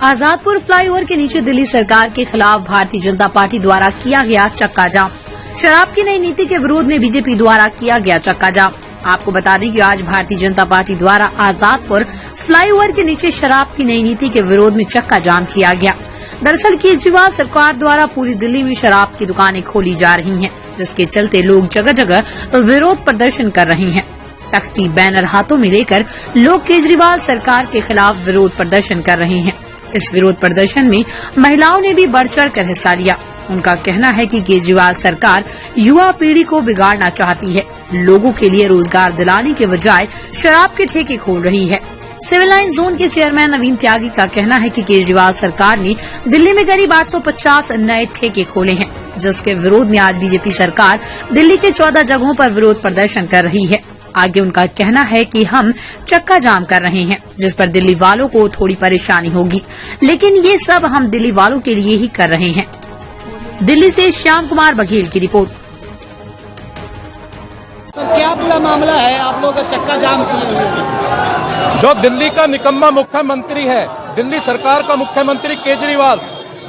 Azadpur flyover के नीचे दिल्ली सरकार के खिलाफ भारतीय जनता पार्टी द्वारा किया गया चक्का जाम। शराब की नई नीति के विरोध में बीजेपी द्वारा किया गया चक्का जाम। आपको बता दें कि आज भारतीय जनता पार्टी द्वारा आजादपुर फ्लाईओवर के नीचे शराब की नई नीति के विरोध में चक्का जाम किया गया। दरअसल केजरीवाल सरकार द्वारा पूरी दिल्ली में शराब की दुकानें खोली जा रही हैं, जिसके चलते लोग जगह जगह विरोध प्रदर्शन कर रहे हैं। तख्ती बैनर हाथों में लेकर लोग केजरीवाल सरकार के खिलाफ विरोध प्रदर्शन कर रहे हैं। इस विरोध प्रदर्शन में महिलाओं ने भी बढ़ चढ़ कर हिस्सा लिया। उनका कहना है कि केजरीवाल सरकार युवा पीढ़ी को बिगाड़ना चाहती है, लोगों के लिए रोजगार दिलाने के बजाय शराब के ठेके खोल रही है। सिविल लाइन जोन के चेयरमैन नवीन त्यागी का कहना है कि केजरीवाल सरकार ने दिल्ली में करीब 850 नए ठेके खोले हैं, जिसके विरोध में आज बीजेपी सरकार दिल्ली के 14 जगहों पर विरोध प्रदर्शन कर रही है। आगे उनका कहना है कि हम चक्का जाम कर रहे हैं, जिस पर दिल्ली वालों को थोड़ी परेशानी होगी, लेकिन ये सब हम दिल्ली वालों के लिए ही कर रहे हैं। दिल्ली से श्याम कुमार बघेल की रिपोर्ट। तो क्या पूरा मामला है, आप लोग चक्का जाम किए हुए हैं? जो दिल्ली का निकम्मा मुख्यमंत्री है, दिल्ली सरकार का मुख्यमंत्री केजरीवाल,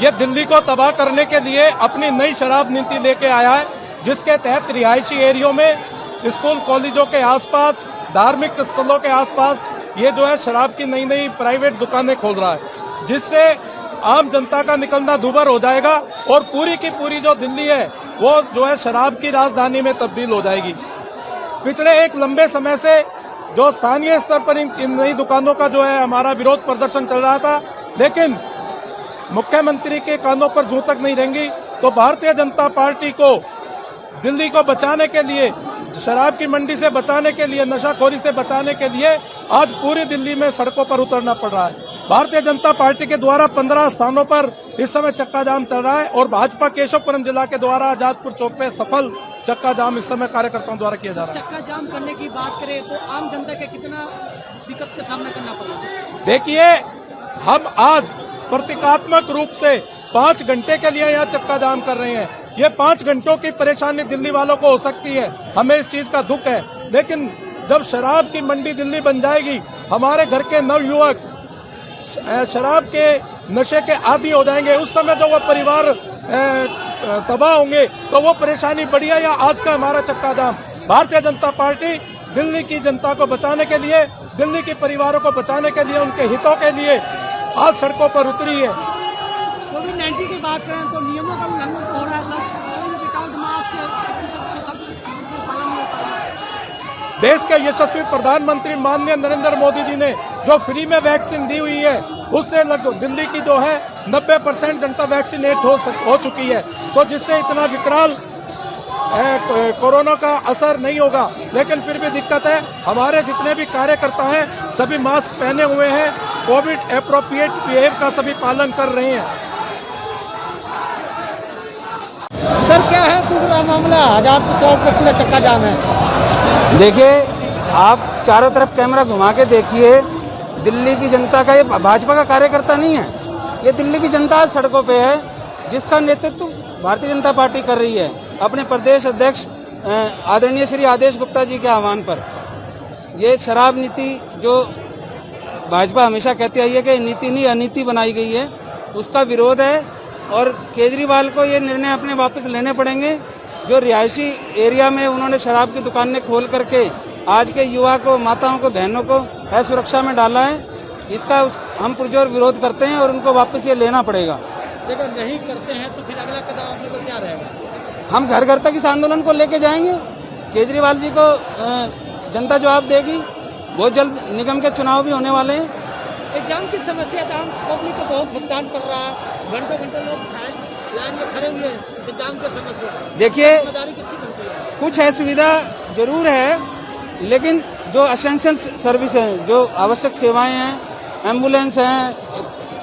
ये दिल्ली को तबाह करने के लिए अपनी नई शराब नीति लेके आया है, जिसके तहत रिहायशी एरियो में, स्कूल कॉलेजों के आसपास, धार्मिक स्थलों के आसपास ये जो है शराब की नई नई प्राइवेट दुकानें खोल रहा है, जिससे आम जनता का निकलना दूभर हो जाएगा और पूरी की पूरी जो दिल्ली है वो जो है शराब की राजधानी में तब्दील हो जाएगी। पिछले एक लंबे समय से जो स्थानीय स्तर पर इन नई दुकानों का जो है हमारा विरोध प्रदर्शन चल रहा था, लेकिन मुख्यमंत्री के कानों पर जूं तक नहीं रहेंगी, तो भारतीय जनता पार्टी को दिल्ली को बचाने के लिए, शराब की मंडी से बचाने के लिए, नशाखोरी से बचाने के लिए आज पूरी दिल्ली में सड़कों पर उतरना पड़ रहा है। भारतीय जनता पार्टी के द्वारा 15 स्थानों पर इस समय चक्का जाम चल रहा है और भाजपा केशवपुरम जिला के द्वारा आजादपुर चौक पे सफल चक्का जाम इस समय कार्यकर्ताओं द्वारा किया जा रहा है। चक्का जाम करने की बात करें तो आम जनता के कितना दिक्कत का सामना करना पड़ा? देखिए, हम आज प्रतीकात्मक रूप से 5 घंटे के लिए यहाँ चक्का जाम कर रहे हैं। ये 5 घंटों की परेशानी दिल्ली वालों को हो सकती है, हमें इस चीज का दुख है, लेकिन जब शराब की मंडी दिल्ली बन जाएगी, हमारे घर के नवयुवक शराब के नशे के आदी हो जाएंगे, उस समय जो वो परिवार तबाह होंगे, तो वो परेशानी बढ़ी है। या आज का हमारा चक्का जाम भारतीय जनता पार्टी दिल्ली की जनता को बचाने के लिए, दिल्ली के परिवारों को बचाने के लिए, उनके हितों के लिए आज सड़कों पर उतरी है। कोविड-19 की बात करें तो नियमों का उल्लंघन तो हो रहा है। देश के यशस्वी प्रधानमंत्री माननीय नरेंद्र मोदी जी ने जो फ्री में वैक्सीन दी हुई है, उससे दिल्ली की जो है 90% जनता वैक्सीनेट हो चुकी है, तो जिससे इतना विकराल कोरोना का असर नहीं होगा। लेकिन फिर भी दिक्कत है, हमारे जितने भी कार्यकर्ता हैं सभी मास्क पहने हुए हैं, कोविड एप्रोप्रिएट बिहेव का सभी पालन कर रहे हैं। सर, क्या है पूरा मामला? आजादपुर चौक पर पूरा चक्का जाम है। देखिए, आप चारों तरफ कैमरा घुमा के देखिए, दिल्ली की जनता का, ये भाजपा का कार्यकर्ता नहीं है, ये दिल्ली की जनता आज सड़कों पे है, जिसका नेतृत्व भारतीय जनता पार्टी कर रही है अपने प्रदेश अध्यक्ष आदरणीय श्री आदेश गुप्ता जी के आह्वान पर। ये शराब नीति जो भाजपा हमेशा कहती आई है कि नीति नहीं अनीति बनाई गई है, उसका विरोध है और केजरीवाल को ये निर्णय अपने वापस लेने पड़ेंगे। जो रिहायशी एरिया में उन्होंने शराब की दुकानें खोल करके आज के युवा को, माताओं को, बहनों को असुरक्षा में डाला है, इसका हम पुरजोर विरोध करते हैं और उनको वापस ये लेना पड़ेगा। देखो, नहीं करते हैं तो फिर अगला कदम आप लोगों का क्या रहेगा? हम घर घर तक इस आंदोलन को लेके जाएंगे। केजरीवाल जी को जनता जवाब देगी। बहुत जल्द निगम के चुनाव भी होने वाले हैं। एग्जाम की समस्या था, पब्लिक को बहुत भुगतान कर रहा है, घंटों घंटों लोग लाइन में खड़े हुए हैं, एग्जाम की समस्या। देखिए, जिम्मेदारी किसकी बनती है? कुछ है सुविधा जरूर है, लेकिन जो असेंशियल सर्विस हैं, जो आवश्यक सेवाएं हैं, एम्बुलेंस हैं,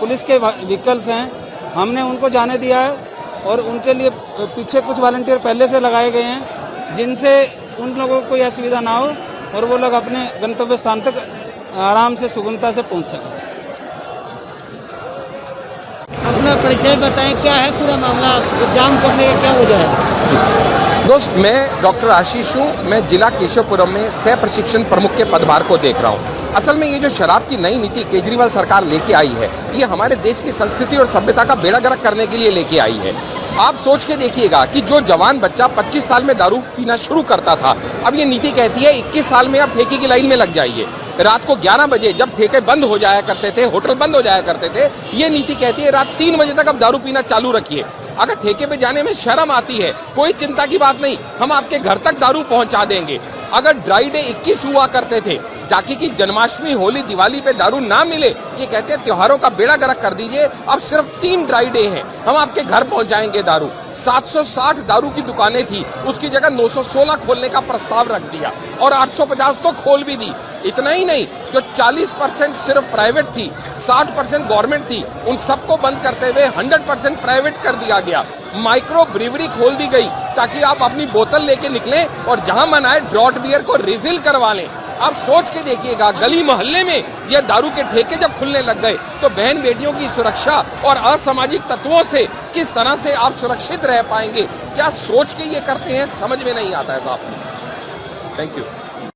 पुलिस के व्हीकल्स हैं, हमने उनको जाने दिया है और उनके लिए पीछे कुछ वॉलंटियर पहले से लगाए गए हैं, जिनसे उन लोगों को यह सुविधा ना हो और वो लोग अपने गंतव्य स्थान तक आराम से, सुगमता से पहुंच सकें। अपना परिचय बताएं, क्या है पूरा मामला, जाम करने का क्या वजह है? दोस्त, मैं डॉक्टर आशीष हूँ। मैं जिला केशवपुरम में सह प्रशिक्षण प्रमुख के पदभार को देख रहा हूँ। असल में ये जो शराब की नई नीति केजरीवाल सरकार लेके आई है, ये हमारे देश की संस्कृति और सभ्यता का बेड़ा गर्क करने के लिए लेके आई है। आप सोच के देखिएगा कि जो जवान बच्चा 25 साल में दारू पीना शुरू करता था, अब ये नीति कहती है 21 साल में आप ठेके की लाइन में लग जाइए। रात को 11 बजे जब ठेके बंद हो जाया करते थे, होटल बंद हो जाया करते थे, ये नीति कहती है रात 3 बजे तक आप दारू पीना चालू रखिए। अगर ठेके पे जाने में शर्म आती है, कोई चिंता की बात नहीं, हम आपके घर तक दारू पहुंचा देंगे। अगर ड्राई डे 21 हुआ करते थे, ताकि कि जन्माष्टमी, होली, दिवाली पे दारू ना मिले, ये कहते हैं त्योहारों का बेड़ा गर्क कर दीजिए। अब सिर्फ 3 ड्राई डे हैं, हम आपके घर पहुंचाएंगे दारू। 760 दारू की दुकानें थी, उसकी जगह 916 खोलने का प्रस्ताव रख दिया और 850 तो खोल भी दी। इतना ही नहीं, जो 40% सिर्फ प्राइवेट थी, 60% गवर्नमेंट थी, उन सबको बंद करते हुए 100% प्राइवेट कर दिया गया। माइक्रो ब्रीवरी खोल दी गई ताकि आप अपनी बोतल लेके निकलें और जहां मन आए ड्रॉट बियर को रिफिल करवा लें। आप सोच के देखिएगा, गली मोहल्ले में ये दारू के ठेके जब खुलने लग गए तो बहन बेटियों की सुरक्षा और असामाजिक तत्वों से किस तरह से आप सुरक्षित रह पाएंगे। क्या सोच के ये करते हैं, समझ में नहीं आता है साहब। Thank you.